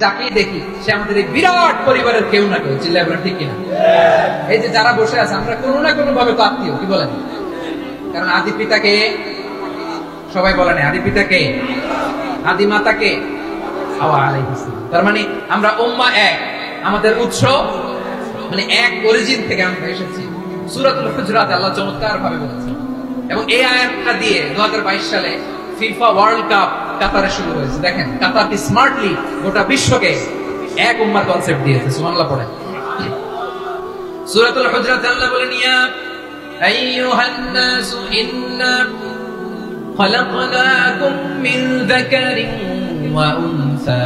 যাকেই দেখি সে আমাদের এই বিরাট পরিবারের কেউ না কেউ। চিল্লায় বলেন ঠিক কিনা? এই যে যারা বসে আছে আমরা কোনো না কোনো ভাবে তো আত্মীয়, কি বলেন? কারণ আদি পিতাকে সবাই বলে না, আদি পিতাকে, আদি মাতাকে হাওয়া আলাইহিস সালাম। তার মানে আমরা উম্মাহ এক, আমাদের উৎস মানে এক অরিজিন থেকে আমরা এসেছি। সূরাতুল হুজরাতে আল্লাহ চমৎকার ভাবে বলেছেন, এবং এই আয়াতটা দিয়ে 2022 সালে ফিফা ওয়ার্ল্ড কাপ কাতারে শুরু হয়েছে। দেখেন কাতারটি স্মার্টলি গোটা বিশ্বকে এক উম্মার কনসেপ্ট দিয়েছে। সুবহানাল্লাহ পড়েন। সূরাতুল হুজরাতে আল্লাহ বলেন, ইয়া আইয়ুহান নাস ইন্না খলাকনাকুম মিন যাকারিন ওয়া উনসা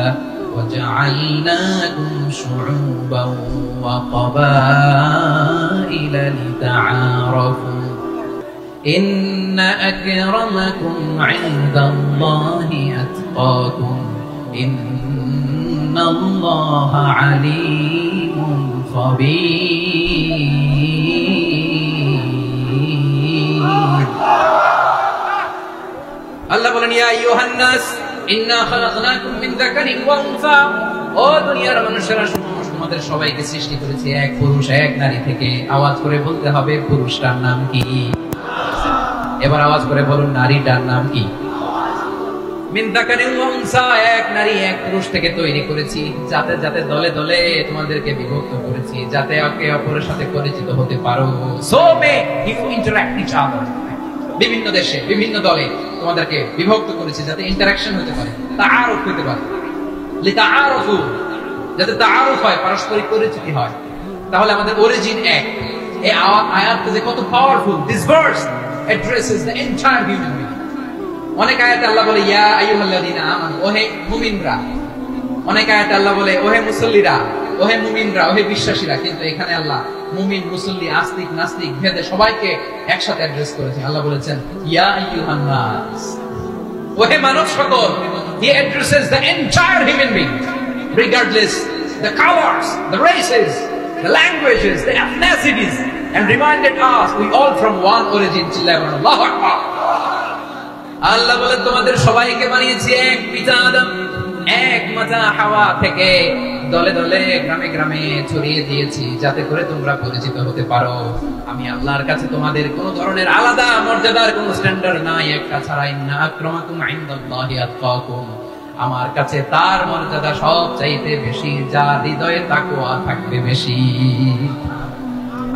وجعلناكم شعوبا وقبائل لتعارفوا إن أكرمكم عند الله أتقاكم إن الله عليم خبير. الله বলেন, ইয়া আইয়ুহান নাস ইন্না খালাকনাকুম মিন যাকারিন ওয়া উনসা, ও দুনিয়ার মানুষেরা তোমাদের সবাইকে সৃষ্টি করেছি এক পুরুষ এক নারী থেকে। আওয়াজ করে বলতে হবে পুরুষটার নাম কি? এবার আওয়াজ করে বলুন নারীটার নাম কি? মিন যাকারিন ওয়া উনসা, এক নারী এক পুরুষ থেকে তৈরি করেছি। যাতে যাতে দলে দলে তোমাদেরকে বিভক্ত করেছি, যাতে একে অপরের সাথে পরিচিত হতে পারো। So may you interact each other. বিভিন্ন দেশে বিভিন্ন দলে তোমাদেরকে বিভক্ত করেছি যাতে ইন্টারঅ্যাকশন হতে পারে, তাআরুফ হতে পারে। লিতাআরুফু, যাতে তাআরুফ হয়, পারস্পরিক পরিচিতি হয়। তাহলে আমাদের অরিজিন এক। এই আয়াতটা যে কত powerful. This verse addresses the entire human being. অনেক আয়াতে আল্লাহ বলে ইয়া আইয়ুহাল্লাযীনা আমানু, ওহে মুমিনরা। অনেক আয়াতে আল্লাহ বলে ওহে মুসল্লিরা, ওহে মুমিনরা, ওহে বিশ্বাসীরা। কিন্তু এখানে আল্লাহ মুমিন মুসল্লি আস্তিক নাস্তিক ভেদে সবাইকে একসাথে অ্যাড্রেস করেছেন। আল্লাহ বলেছেন ইয়া আইয়ুহান নাস, ওহে মানব সকল। He addresses the entire human being regardless the colors, the races, the languages, the ethnicities, and reminded us we all from one origin. Allahu Akbar. আল্লাহ বলেন তোমাদের সবাইকে বানিয়েছি এক পিতা আদম, এক মাতা হাওয়া থেকে। দলে দলে গ্রামে গ্রামে ছড়িয়ে দিয়েছি যাতে করে তোমরা পরিচিত হতে পারো। আমি আল্লাহর কাছে তোমাদের কোন ধরনের আলাদা মর্যাদার কোন স্ট্যান্ডার্ড নাই একটা ছাড়া। ইন্না আকরামাকুম ইনদাল্লাহি আতকাকুম, আমার কাছে তার মর্যাদা সব চাইতে বেশি যার হৃদয়ে তাকওয়া থাকবে বেশি।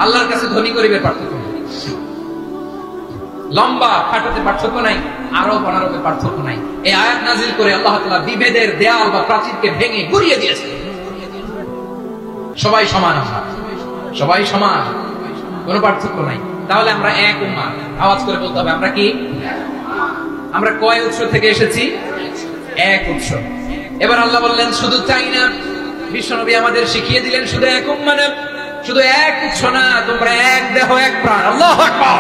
আল্লাহর কাছে ধনী গরিবের পার্থক্য নেই, লম্বা খাটাতে পার্থক্য নাই, আরব অনারবের পার্থক্য নাই। এই আয়াত নাজিল করে আল্লাহ তাআলা বিভেদের দেয়াল বা প্রাচীরকে ভেঙে গুড়িয়ে দিয়েছে। সবাই সমান, আমরা সবাই সমান, কোনো পার্থক্য নাই। তাহলে আমরা এক উম্মাহ। আওয়াজ করে বলতে হবে আমরা কি? আমরা কয় উৎস থেকে এসেছি? এক উৎস। এবার আল্লাহ বললেন শুধু তাই না, বিশ্বনবী আমাদের শিখিয়ে দিলেন শুধু এক উম্মাহ না, শুধু এক উৎস না, তোমরা এক দেহ এক প্রাণ। আল্লাহু আকবার।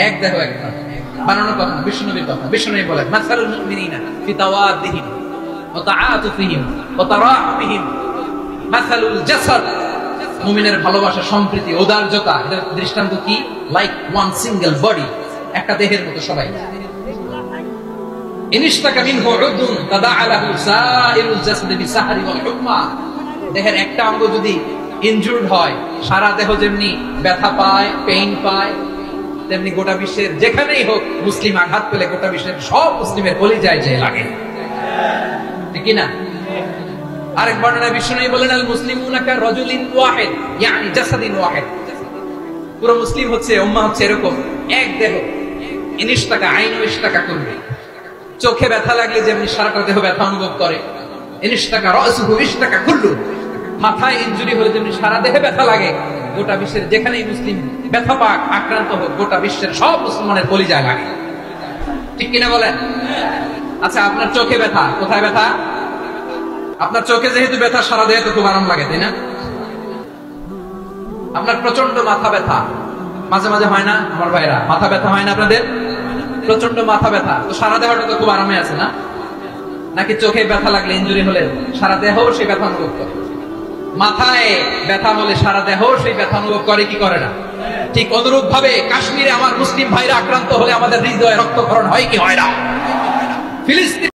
এক দেহ এক প্রাণ বানানোর কথা বিশ্বনবীর কথা। বিশ্বনবী বলেন মাসালুল মুমিনিনা ফি তাওয়াদ্দিহিম ওয়া তাআতুফিহিম ওয়া তারাহুমিহিম মাসালুল জাসাদ, মুমিনের ভালোবাসা, সম্প্রীতি, ঔদার্যতা, এর দৃষ্টান্ত কি? লাইক ওয়ান সিঙ্গেল বডি, একটা দেহের মতো সবাই। ইনিশতাকা মিনহু উদুন তাদাআলাহু সাইরুল জাসাদ বিসাহরি ওয়াল হুমা, দেহের একটা অঙ্গ যদি ইনজুরড হয় সারা দেহ যেমনি ব্যথা পায়, পেইন পায়, তেমনি গোটা বিশ্বের যেখানেই হোক মুসলিম আঘাত পেলে গোটা বিশ্বের সব মুসলিমের কলিজায় যে লাগে, ঠিক না? আরেক বর্ণনায় বিশ্বনবী বলেন আল মুসলিমুনা কা রাজুলিন ওয়াহিদ ইয়ানি জাসাদিন ওয়াহিদ, পুরো মুসলিম হচ্ছে উম্মাহ হচ্ছে এরকম এক দেহ। ইনিশতাকা আইনু ইশতাকা করবে, চোখে ব্যথা লাগলে যেমনি সারাটা দেহ ব্যথা অনুভব করে। ইনিশতাকা রাসুহু ইশতাকা কুল্লু, মাথায় ইনজুরি হলে যেমনি সারা দেহে ব্যথা লাগে। গোটা বিশ্বের যেখানেই মুসলিম ব্যথা পাক, আক্রান্ত হোক, গোটা বিশ্বের সব মুসলমানের কলিজায় লাগে, ঠিক কিনা বলেন? আচ্ছা আপনার চোখে ব্যথা, কোথায় ব্যথা? আপনার চোখে যেহেতু ব্যথা সারা দেহে তো খুব আরাম লাগে, তাই না? আপনার প্রচন্ড মাথা ব্যথা মাঝে মাঝে হয় না আমার ভাইরা? মাথা ব্যথা হয় না আপনাদের? প্রচন্ড মাথা ব্যথা, তো সারা দেহটা তো খুব আরামে আছে না? নাকি চোখে ব্যথা লাগলে ইনজুরি হলে সারা দেহ সেই ব্যথা অনুভব করে? মাথায় ব্যথা হলে সারা দেহ সেই ব্যথা অনুভব করে কি করে না? ঠিক অনুরূপ ভাবে কাশ্মীরে আমার মুসলিম ভাইরা আক্রান্ত হলে আমাদের হৃদয়ে রক্তক্ষরণ হয় কি হয় না? ফিলিস্তিন